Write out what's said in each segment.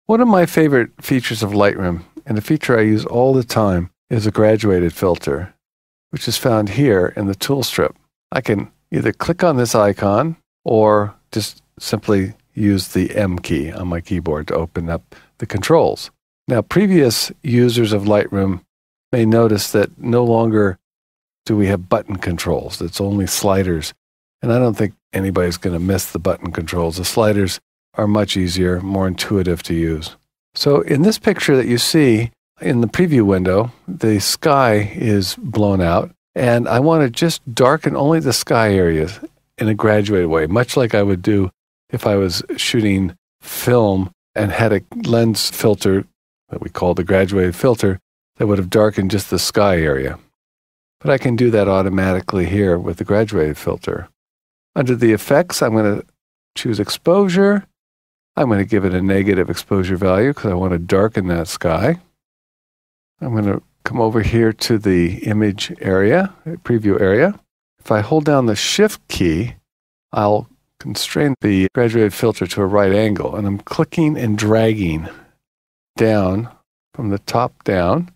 One of my favorite features of Lightroom, and a feature I use all the time, is a graduated filter, which is found here in the tool strip. I can either click on this icon or just simply use the M key on my keyboard to open up the controls. Now, previous users of Lightroom may notice that no longer do we have button controls. It's only sliders. And I don't think anybody's going to miss the button controls. The sliders are much easier, more intuitive to use. So in this picture that you see in the preview window, the sky is blown out, and I want to just darken only the sky areas in a graduated way, much like I would do if I was shooting film and had a lens filter that we call the graduated filter that would have darkened just the sky area. But I can do that automatically here with the graduated filter. Under the effects, I'm going to choose exposure. I'm going to give it a negative exposure value because I want to darken that sky. I'm going to come over here to the image area, preview area. If I hold down the Shift key, I'll constrain the graduated filter to a right angle, and I'm clicking and dragging down from the top down,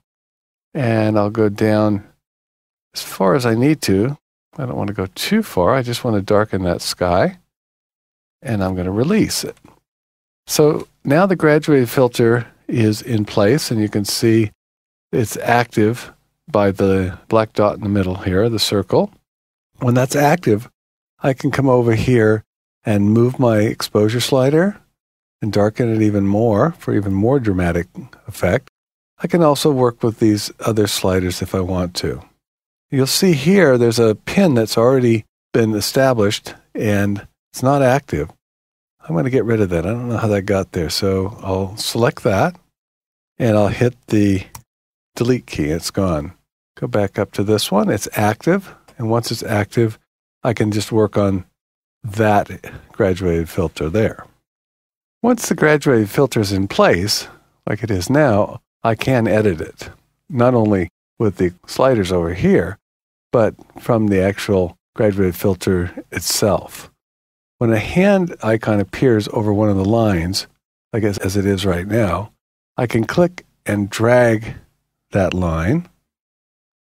and I'll go down as far as I need to. I don't want to go too far. I just want to darken that sky, and I'm going to release it. So now the graduated filter is in place, and you can see it's active by the black dot in the middle here, the circle. When that's active, I can come over here and move my exposure slider and darken it even more for even more dramatic effect. I can also work with these other sliders if I want to. You'll see here there's a pin that's already been established and it's not active. I'm going to get rid of that. I don't know how that got there. So I'll select that and I'll hit the delete key. It's gone. Go back up to this one. It's active. And once it's active, I can just work on that graduated filter there. Once the graduated filter is in place, like it is now, I can edit it. Not only with the sliders over here, but from the actual graduated filter itself. When a hand icon appears over one of the lines, like as it is right now, I can click and drag that line.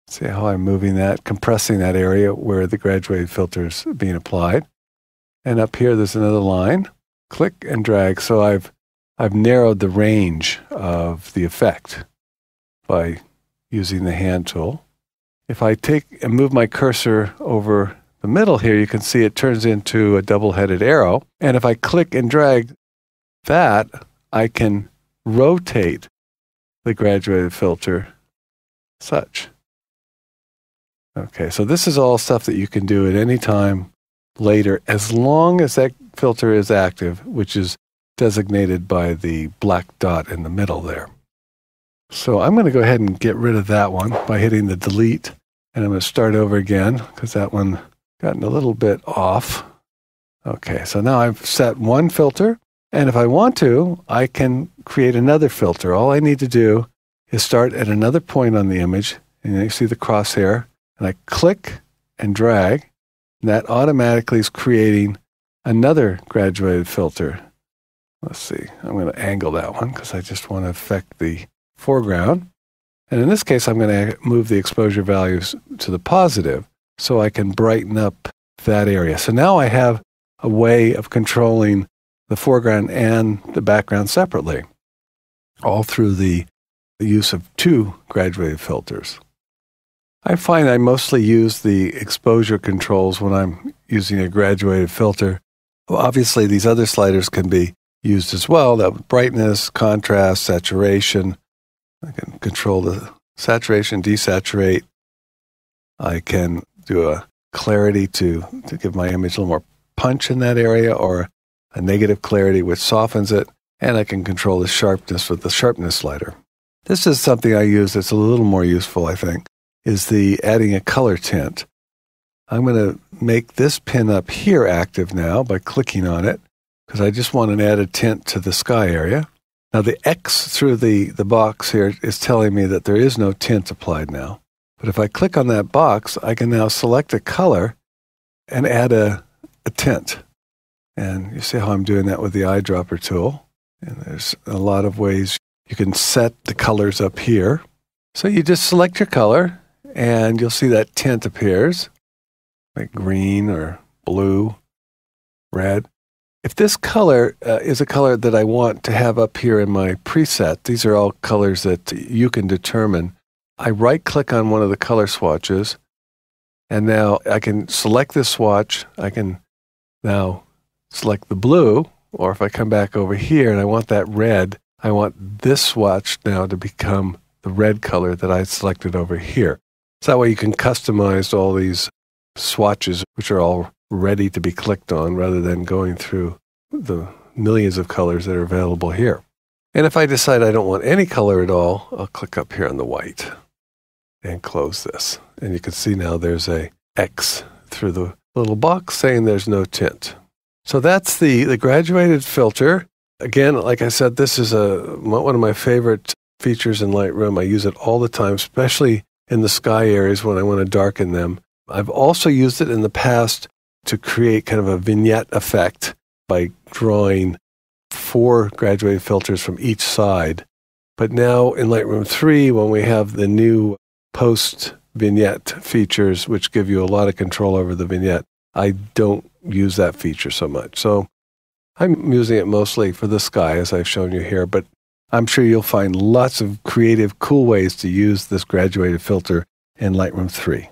See how I'm moving that, compressing that area where the graduated filter is being applied. And up here, there's another line. Click and drag. So I've narrowed the range of the effect by using the hand tool. If I take and move my cursor over the middle here, you can see it turns into a double-headed arrow. And if I click and drag that, I can rotate the graduated filter such. Okay, so this is all stuff that you can do at any time later, as long as that filter is active, which is designated by the black dot in the middle there. So I'm going to go ahead and get rid of that one by hitting the delete, and I'm going to start over again because that one gotten a little bit off. Okay, so now I've set one filter, and if I want to, I can create another filter. All I need to do is start at another point on the image, and you see the crosshair, and I click and drag, and that automatically is creating another graduated filter. Let's see, I'm going to angle that one because I just want to affect the foreground. And in this case, I'm going to move the exposure values to the positive so I can brighten up that area. So now I have a way of controlling the foreground and the background separately, all through the use of two graduated filters. I find I mostly use the exposure controls when I'm using a graduated filter. Well, obviously, these other sliders can be used as well. That brightness, contrast, saturation. I can control the saturation, desaturate. I can do a clarity to give my image a little more punch in that area, or a negative clarity which softens it. And I can control the sharpness with the sharpness slider. This is something I use that's a little more useful, I think, is the adding a color tint. I'm going to make this pin up here active now by clicking on it, because I just want an added tint to the sky area. Now the X through the box here is telling me that there is no tint applied now. But if I click on that box, I can now select a color and add a tint. And you see how I'm doing that with the eyedropper tool. And there's a lot of ways you can set the colors up here. So you just select your color, and you'll see that tint appears, like green or blue, red. If this color is a color that I want to have up here in my preset, these are all colors that you can determine. I right-click on one of the color swatches, and now I can select this swatch. I can now select the blue, or if I come back over here and I want that red, I want this swatch now to become the red color that I selected over here. So that way you can customize all these swatches, which are all ready to be clicked on, rather than going through the millions of colors that are available here. And if I decide I don't want any color at all, I'll click up here on the white and close this. And you can see now there's a X through the little box saying there's no tint. So that's the graduated filter. Again, like I said, this is one of my favorite features in Lightroom. I use it all the time, especially in the sky areas when I want to darken them. I've also used it in the past to create kind of a vignette effect by drawing 4 graduated filters from each side. But now in Lightroom 3, when we have the new post vignette features, which give you a lot of control over the vignette, I don't use that feature so much. So I'm using it mostly for the sky, as I've shown you here, but I'm sure you'll find lots of creative, cool ways to use this graduated filter in Lightroom 3.